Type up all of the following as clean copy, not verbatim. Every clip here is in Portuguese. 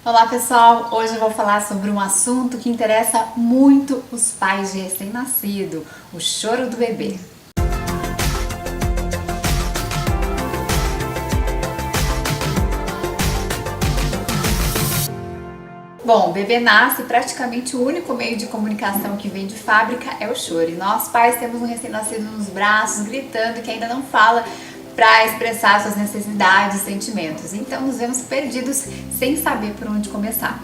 Olá pessoal, hoje eu vou falar sobre um assunto que interessa muito os pais de recém-nascido, o choro do bebê. Bom, o bebê nasce, praticamente o único meio de comunicação que vem de fábrica é o choro. E nós pais temos um recém-nascido nos braços, gritando, que ainda não fala para expressar suas necessidades e sentimentos. Então nos vemos perdidos sem saber por onde começar.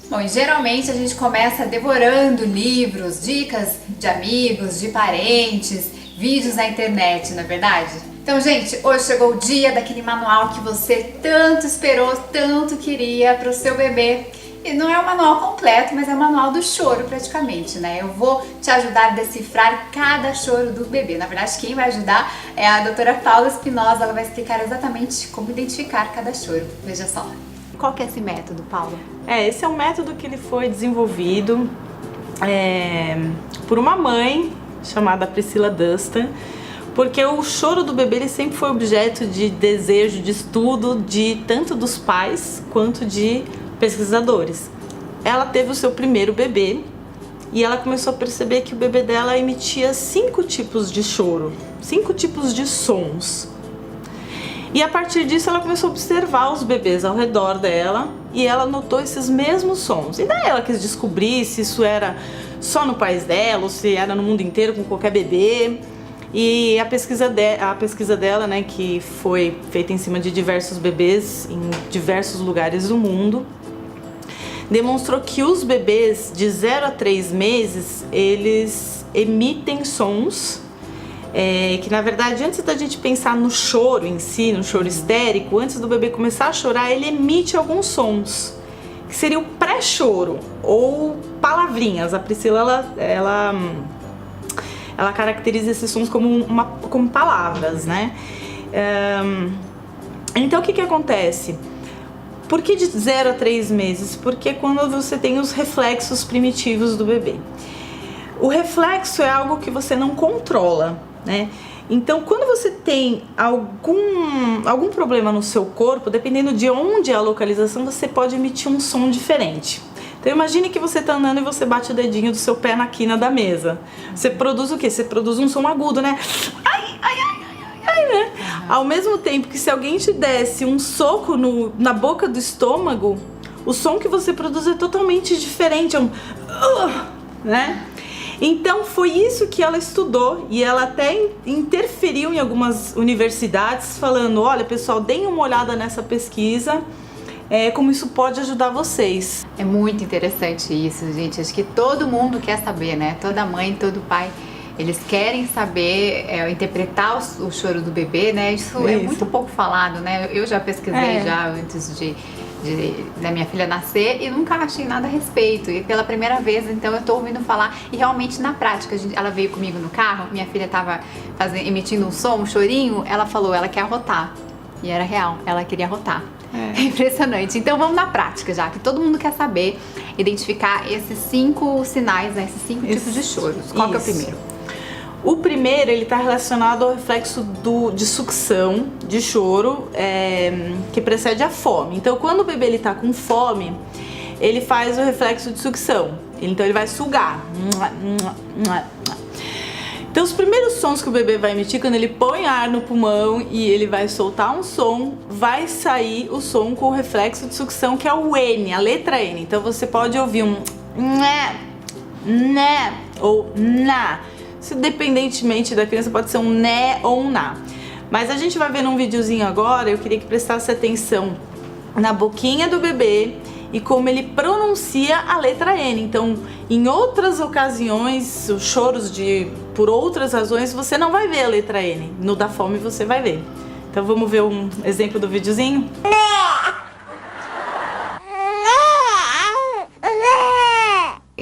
Bom, e geralmente a gente começa devorando livros, dicas de amigos, de parentes, vídeos na internet, não é verdade? Então, gente, hoje chegou o dia daquele manual que você tanto esperou, tanto queria para o seu bebê. E não é um manual completo, mas é o manual do choro praticamente, né? Eu vou te ajudar a decifrar cada choro do bebê. Na verdade, quem vai ajudar é a doutora Paula Espinosa. Ela vai explicar exatamente como identificar cada choro. Veja só. Qual que é esse método, Paula? Esse é um método que ele foi desenvolvido por uma mãe chamada Priscila Dustin, porque o choro do bebê ele sempre foi objeto de desejo, de estudo, de tanto dos pais quanto de pesquisadores. Ela teve o seu primeiro bebê e ela começou a perceber que o bebê dela emitia 5 tipos de choro, 5 tipos de sons. E a partir disso ela começou a observar os bebês ao redor dela e ela notou esses mesmos sons. E daí ela quis descobrir se isso era só no país dela ou se era no mundo inteiro com qualquer bebê. E a pesquisa dela, né, que foi feita em cima de diversos bebês em diversos lugares do mundo, demonstrou que os bebês de 0 a 3 meses, eles emitem sons que na verdade antes da gente pensar no choro em si, no choro histérico, antes do bebê começar a chorar, ele emite alguns sons, que seria o pré-choro ou palavrinhas. A Priscila, ela caracteriza esses sons como palavras, né? Então o que acontece? Por que de 0 a 3 meses? Porque quando você tem os reflexos primitivos do bebê. O reflexo é algo que você não controla, né? Então quando você tem algum problema no seu corpo, dependendo de onde é a localização, você pode emitir um som diferente. Então imagine que você tá andando e você bate o dedinho do seu pé na quina da mesa. Você produz o quê? Você produz um som agudo, né? Ai, ai, ai, ai, ai, né? Ao mesmo tempo que se alguém te desse um soco na boca do estômago, o som que você produz é totalmente diferente, é um né? Então foi isso que ela estudou e ela até interferiu em algumas universidades falando, olha pessoal, deem uma olhada nessa pesquisa, como isso pode ajudar vocês. É muito interessante isso, gente. Acho que todo mundo quer saber, né? Toda mãe, todo pai, eles querem saber interpretar o choro do bebê, né? Isso é muito pouco falado, né? Eu já pesquisei já antes da minha filha nascer e nunca achei nada a respeito. E pela primeira vez, então, eu tô ouvindo falar e realmente na prática. Ela veio comigo no carro, minha filha tava emitindo um som, um chorinho, ela falou, ela quer arrotar. E era real, ela queria arrotar. É impressionante. Então vamos na prática já, que todo mundo quer saber identificar esses 5 sinais, né? Esses 5 tipos de choros. Qual que é o primeiro? O primeiro, ele está relacionado ao reflexo de sucção, de choro, que precede a fome. Então quando o bebê ele tá com fome, ele faz o reflexo de sucção. Então ele vai sugar. Então os primeiros sons que o bebê vai emitir, quando ele põe ar no pulmão e ele vai soltar um som, vai sair o som com o reflexo de sucção, que é o N, a letra N. Então você pode ouvir um né ou na. Isso, independentemente da criança, pode ser um né ou um na. Mas a gente vai ver num videozinho agora, eu queria que prestasse atenção na boquinha do bebê e como ele pronuncia a letra N. Então, em outras ocasiões, os choros por outras razões, você não vai ver a letra N. No da fome você vai ver. Então vamos ver um exemplo do videozinho?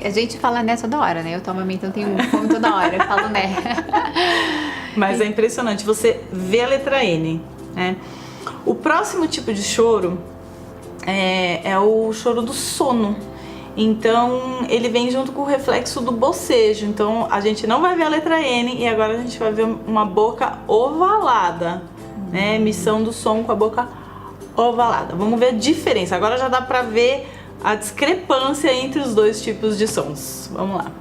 A gente fala né toda hora, né? Eu tomo então tenho fome toda hora, eu falo né. Mas é impressionante, você vê a letra N, né? O próximo tipo de choro é o choro do sono. Então ele vem junto com o reflexo do bocejo. Então a gente não vai ver a letra N e agora a gente vai ver uma boca ovalada, né? Emissão do som com a boca ovalada. Vamos ver a diferença. Agora já dá pra ver a discrepância entre os dois tipos de sons. Vamos lá.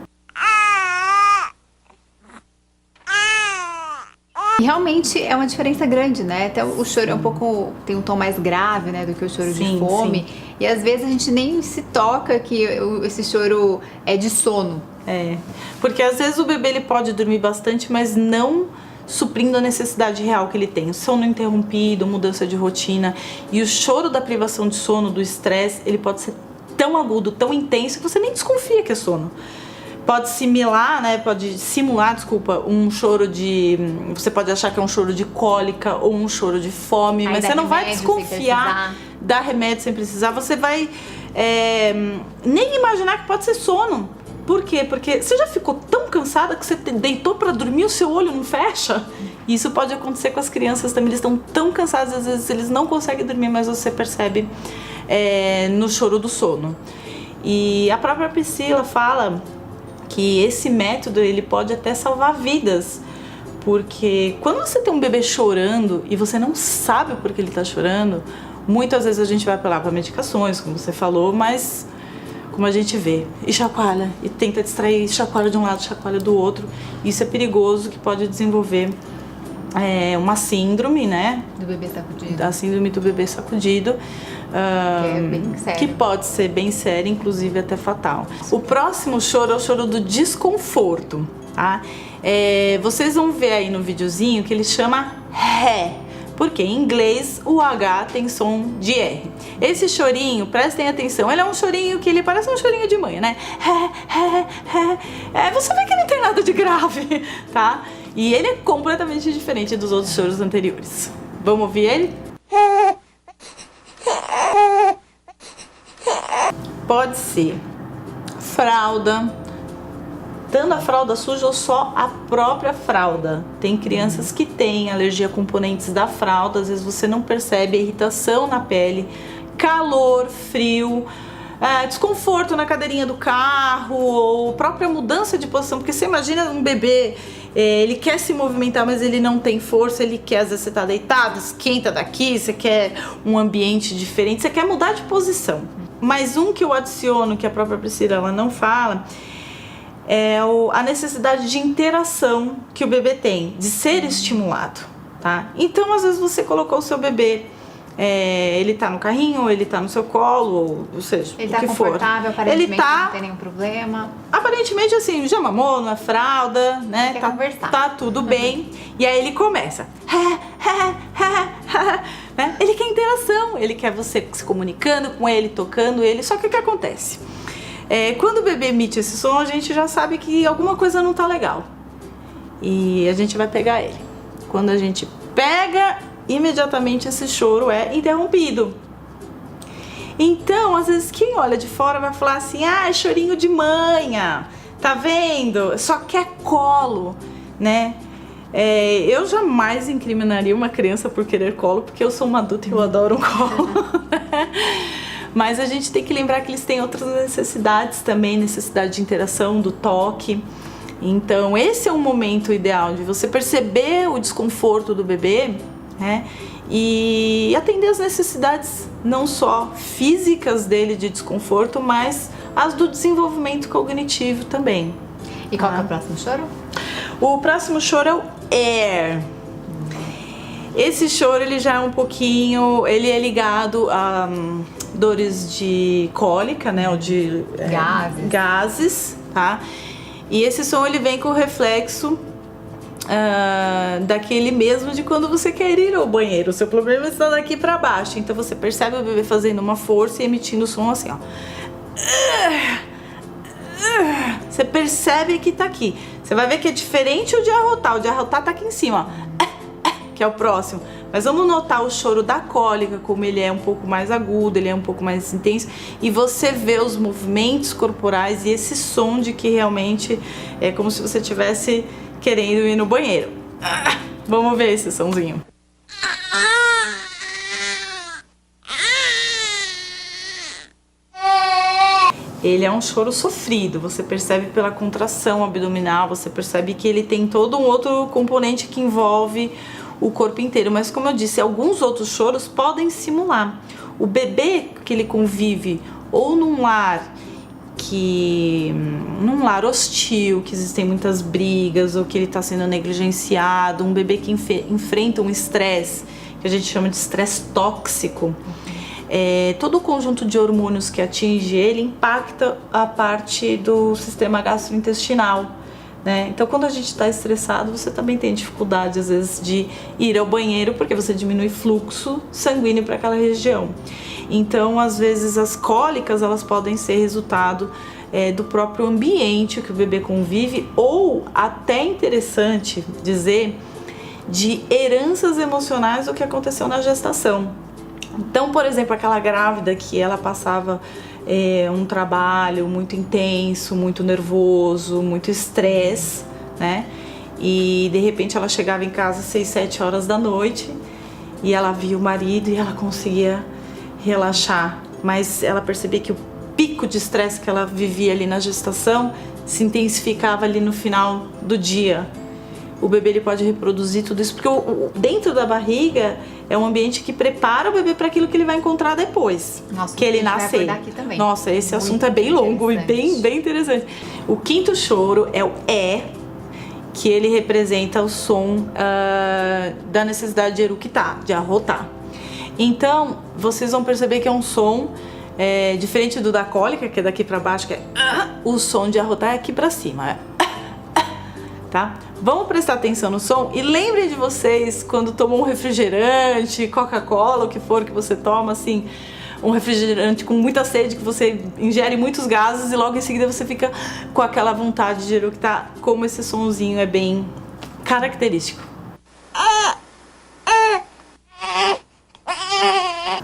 E realmente é uma diferença grande, né? Até o choro é um pouco, tem um tom mais grave, né, do que o choro de fome. Sim. E às vezes a gente nem se toca que esse choro é de sono. É, porque às vezes o bebê ele pode dormir bastante, mas não suprindo a necessidade real que ele tem. Sono interrompido, mudança de rotina. E o choro da privação de sono, do estresse, ele pode ser tão agudo, tão intenso, que você nem desconfia que é sono. Pode simular, desculpa, um choro de... Você pode achar que é um choro de cólica ou um choro de fome, mas você não vai desconfiar, dar remédio sem precisar. Você vai nem imaginar que pode ser sono. Por quê? Porque você já ficou tão cansada que você deitou pra dormir, o seu olho não fecha? Isso pode acontecer com as crianças também. Eles estão tão cansados, às vezes eles não conseguem dormir, mas você percebe no choro do sono. E a própria Priscila fala que esse método ele pode até salvar vidas, porque quando você tem um bebê chorando e você não sabe por que ele está chorando, muitas vezes a gente vai apelar para medicações, como você falou, mas como a gente vê, e chacoalha, e tenta distrair, chacoalha de um lado, chacoalha do outro, isso é perigoso, que pode desenvolver uma síndrome, né? Do bebê sacudido. A síndrome do bebê sacudido. Que é bem sério. Que pode ser bem sério, inclusive até fatal. O próximo choro é o choro do desconforto, tá? Vocês vão ver aí no videozinho que ele chama ré, porque em inglês o H tem som de R. Esse chorinho, prestem atenção, ele é um chorinho que ele parece um chorinho de mãe, né? Você vê que não tem nada de grave, tá? E ele é completamente diferente dos outros choros anteriores. Vamos ouvir ele? Pode ser fralda, dando a fralda suja ou só a própria fralda. Tem crianças que têm alergia a componentes da fralda, às vezes você não percebe, irritação na pele, calor, frio, desconforto na cadeirinha do carro ou própria mudança de posição, porque você imagina um bebê, ele quer se movimentar, mas ele não tem força, ele quer, às vezes você tá deitado, esquenta daqui, você quer um ambiente diferente, você quer mudar de posição. Mas um que eu adiciono, que a própria Priscila ela não fala, é a necessidade de interação que o bebê tem, de ser estimulado, tá? Então, às vezes você colocou o seu bebê, ele tá no carrinho, ou ele tá no seu colo, ou seja, ele o que tá for. confortável, aparentemente não tem nenhum problema. Aparentemente, assim, já mamou, não é fralda, né? Tá tudo bem. E aí ele começa. Né? Ele quer interação, ele quer você se comunicando com ele, tocando ele. Só que o que acontece? Quando o bebê emite esse som, a gente já sabe que alguma coisa não tá legal. E a gente vai pegar ele. Quando a gente pega, imediatamente esse choro é interrompido. Então, às vezes, quem olha de fora vai falar assim, é chorinho de manha, tá vendo? Só quer colo, né? Eu jamais incriminaria uma criança por querer colo, porque eu sou uma adulta e eu adoro um colo. Mas a gente tem que lembrar que eles têm outras necessidades também, necessidade de interação, do toque. Então esse é um momento ideal de você perceber o desconforto do bebê, né? E atender as necessidades não só físicas dele de desconforto, mas as do desenvolvimento cognitivo também. E qual que é o próximo choro? O próximo choro é o air. Esse choro ele já é um pouquinho, ele é ligado a dores de cólica, né, ou de gases, tá? E esse som ele vem com o reflexo daquele mesmo de quando você quer ir ao banheiro. O seu problema está daqui para baixo, então você percebe o bebê fazendo uma força e emitindo o som assim, ó. Você percebe que tá aqui. Você vai ver que é diferente o de arrotar. O de arrotar tá aqui em cima, ó, que é o próximo. Mas vamos notar o choro da cólica, como ele é um pouco mais agudo, ele é um pouco mais intenso. E você vê os movimentos corporais e esse som de que realmente é como se você estivesse querendo ir no banheiro. Vamos ver esse somzinho. Ele é um choro sofrido, você percebe pela contração abdominal, você percebe que ele tem todo um outro componente que envolve o corpo inteiro. Mas como eu disse, alguns outros choros podem simular. O bebê que ele convive ou num lar hostil, que existem muitas brigas ou que ele está sendo negligenciado, um bebê que enfrenta um estresse, que a gente chama de estresse tóxico, todo o conjunto de hormônios que atinge ele impacta a parte do sistema gastrointestinal, né? Então, quando a gente está estressado, você também tem dificuldade, às vezes, de ir ao banheiro, porque você diminui fluxo sanguíneo para aquela região. Então, às vezes, as cólicas, elas podem ser resultado do próprio ambiente que o bebê convive, ou até interessante dizer, de heranças emocionais do que aconteceu na gestação. Então, por exemplo, aquela grávida que ela passava um trabalho muito intenso, muito nervoso, muito estresse, né? E de repente ela chegava em casa às 6, 7 horas da noite e ela via o marido e ela conseguia relaxar, mas ela percebia que o pico de estresse que ela vivia ali na gestação se intensificava ali no final do dia. O bebê ele pode reproduzir tudo isso, porque dentro da barriga é um ambiente que prepara o bebê para aquilo que ele vai encontrar depois. Nossa, que ele nascer. Nossa, esse assunto é bem longo e bem interessante. O quinto choro é o É, que ele representa o som da necessidade de eructar, de arrotar. Então, vocês vão perceber que é um som diferente do da cólica, que é daqui para baixo, que é o som de arrotar é aqui para cima. Tá? Vamos prestar atenção no som e lembrem de vocês quando tomam um refrigerante, Coca-Cola, o que for que você toma, assim, um refrigerante com muita sede, que você ingere muitos gases e logo em seguida você fica com aquela vontade de eructar, como esse sonzinho é bem característico.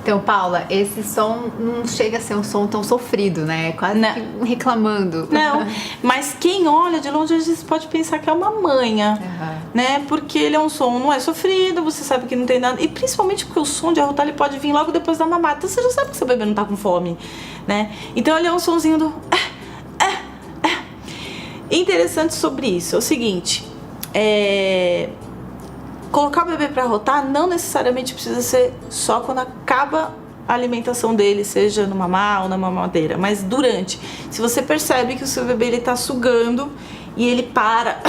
Então, Paula, esse som não chega a ser um som tão sofrido, né? Quase que reclamando. Não, mas quem olha de longe às vezes pode pensar que é uma manha, né? Porque ele é um som, não é sofrido, você sabe que não tem nada. E principalmente porque o som de arrotar ele pode vir logo depois da mamada. Então você já sabe que seu bebê não tá com fome, né? Então ele é um sonzinho do... Interessante sobre isso é o seguinte, colocar o bebê para arrotar não necessariamente precisa ser só quando acaba a alimentação dele, seja no mamar ou na mamadeira, mas durante. Se você percebe que o seu bebê ele tá sugando e ele para,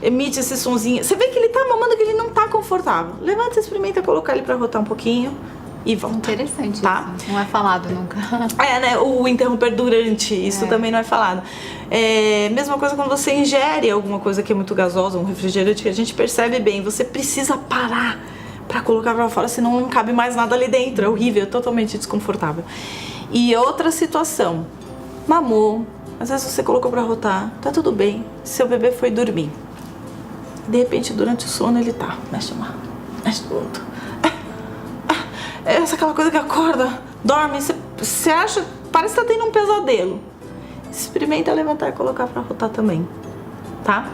emite esse sonzinho, você vê que ele tá mamando, que ele não tá confortável, levanta e experimenta colocar ele para arrotar um pouquinho e volta. Interessante, tá? Isso. Não é falado nunca. Né? O interromper durante, isso também não é falado. Mesma coisa quando você ingere alguma coisa que é muito gasosa, um refrigerante, que a gente percebe bem, você precisa parar pra colocar pra fora, senão não cabe mais nada ali dentro. É horrível, é totalmente desconfortável. E outra situação, mamou, às vezes você colocou pra arrotar, tá tudo bem, seu bebê foi dormir. De repente, durante o sono, ele tá, mexe um lado, mexe do outro. Essa aquela coisa que acorda, dorme, você acha, parece que tá tendo um pesadelo. Experimenta levantar e colocar pra arrotar também, tá?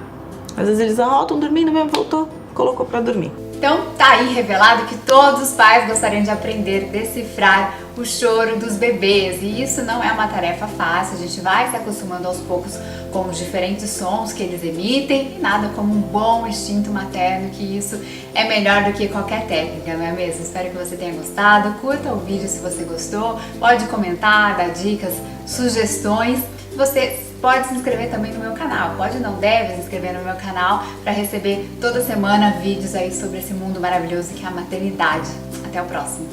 Às vezes eles arrotam dormindo mesmo, voltou, colocou pra dormir. Então tá aí revelado que todos os pais gostariam de aprender a decifrar o choro dos bebês, e isso não é uma tarefa fácil. A gente vai se acostumando aos poucos com os diferentes sons que eles emitem, e nada como um bom instinto materno, que isso é melhor do que qualquer técnica, não é mesmo? Espero que você tenha gostado, curta o vídeo se você gostou, pode comentar, dar dicas, sugestões. Você pode se inscrever também no meu canal, pode não deve se inscrever no meu canal para receber toda semana vídeos aí sobre esse mundo maravilhoso que é a maternidade. Até o próximo!